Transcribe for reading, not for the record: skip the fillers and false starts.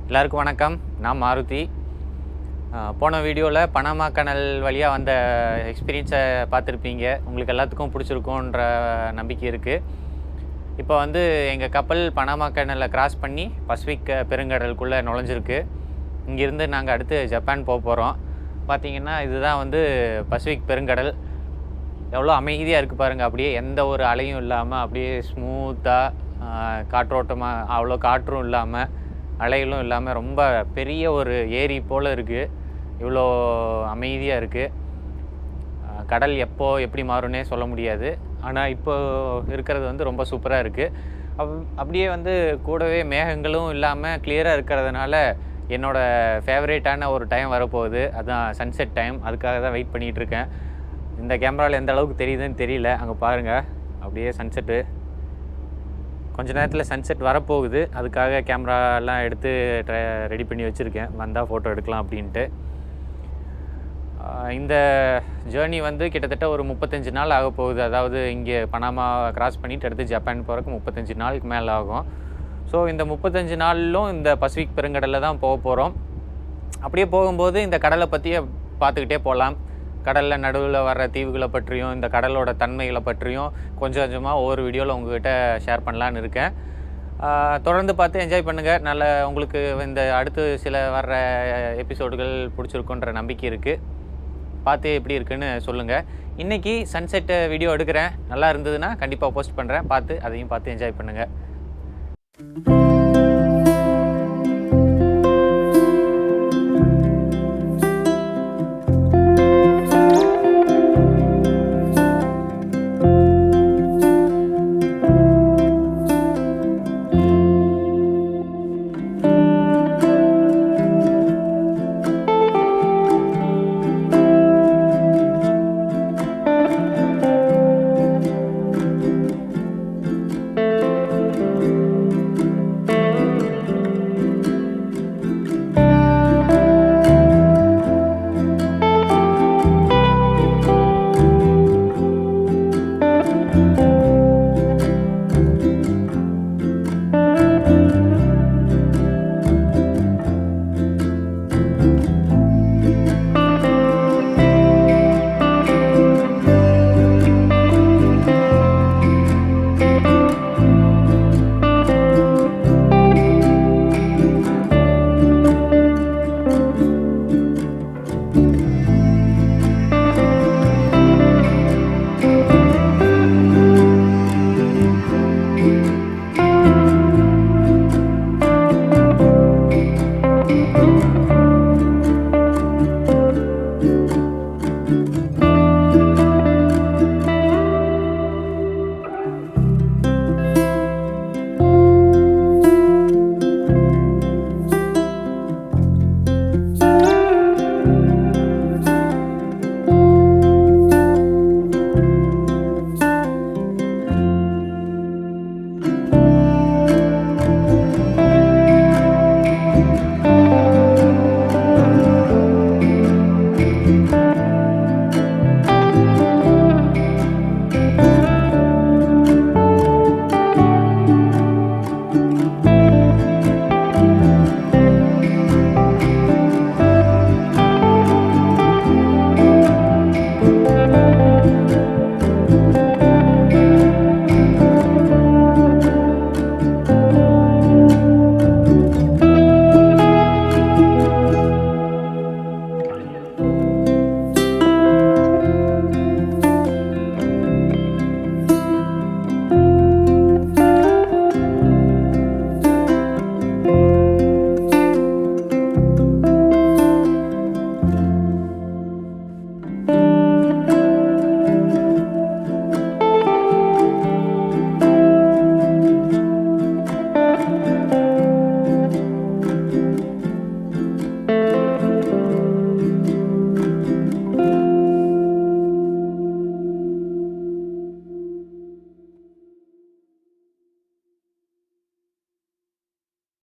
எல்லாருக்கும் வணக்கம். நான் மாருதி. போன வீடியோவில் பனாமா கனல் வழியாக வந்த எக்ஸ்பீரியன்ஸை பார்த்துருப்பீங்க. உங்களுக்கு எல்லாத்துக்கும் பிடிச்சிருக்குன்ற நம்பிக்கை இருக்குது. இப்போ வந்து எங்கள் கப்பல் பனாமா கனலை கிராஸ் பண்ணி பசிபிக் பெருங்கடலுக்குள்ளே நுழைஞ்சிருக்கு. இங்கேருந்து நாங்கள் அடுத்து ஜப்பான் போக போகிறோம். பார்த்திங்கன்னா இதுதான் வந்து பசிபிக் பெருங்கடல். எவ்வளோ அமைதியாக இருக்குது பாருங்கள். அப்படியே எந்த ஒரு அலையும் இல்லாமல் அப்படியே ஸ்மூத்தாக காற்றோட்டமாக, அவ்வளோ காற்றும் இல்லாமல் அலைகளும் இல்லாமல் ரொம்ப பெரிய ஒரு ஏரி போல் இருக்குது. இவ்வளோ அமைதியாக இருக்குது. கடல் எப்படி மாறும்னே சொல்ல முடியாது. ஆனால் இப்போ இருக்கிறது வந்து ரொம்ப சூப்பராக இருக்குது. அப்படியே வந்து கூடவே மேகங்களும் இல்லாமல் கிளியராக இருக்கிறதுனால என்னோடய ஃபேவரேட்டான ஒரு டைம் வரப்போகுது. அதுதான் சன்செட் டைம். அதுக்காக தான் வெயிட் பண்ணிகிட்ருக்கேன். இந்த கேமராவில் எந்த அளவுக்கு தெரியுதுன்னு தெரியல. அங்கே பாருங்கள், அப்படியே சன்செட்டு. கொஞ்ச நேரத்தில் சன்செட் வரப்போகுது. அதுக்காக கேமராலாம் எடுத்து ரெடி பண்ணி வச்சுருக்கேன். வந்தால் ஃபோட்டோ எடுக்கலாம் அப்படின்ட்டு. இந்த ஜேர்னி வந்து கிட்டத்தட்ட ஒரு 35 நாள் ஆக போகுது. அதாவது இங்கே பனாமா கிராஸ் பண்ணிவிட்டு அடுத்து ஜப்பான் போகிறதுக்கு 35 நாளுக்கு மேலே ஆகும். ஸோ இந்த 35 நாளிலும் இந்த பசிபிக் பெருங்கடலில் தான் போக போகிறோம். அப்படியே போகும்போது இந்த கடலை பற்றியே பார்த்துக்கிட்டே போகலாம். கடலில் நடுவில் வர்ற தீவுகளை பற்றியும் இந்த கடலோட தன்மைகளை பற்றியும் கொஞ்சம் கொஞ்சமாக ஒவ்வொரு வீடியோவில் உங்கள்கிட்ட ஷேர் பண்ணலான்னு இருக்கேன். தொடர்ந்து பார்த்து என்ஜாய் பண்ணுங்கள். உங்களுக்கு இந்த அடுத்து சில வர்ற எபிசோடுகள் பிடிச்சிருக்குன்ற நம்பிக்கை இருக்குது. பார்த்து எப்படி இருக்குன்னு சொல்லுங்கள். இன்றைக்கி சன்செட்டு வீடியோ எடுக்கிறேன். நல்லா இருந்ததுன்னா கண்டிப்பாக போஸ்ட் பண்ணுறேன். அதையும் பார்த்து என்ஜாய் பண்ணுங்கள்.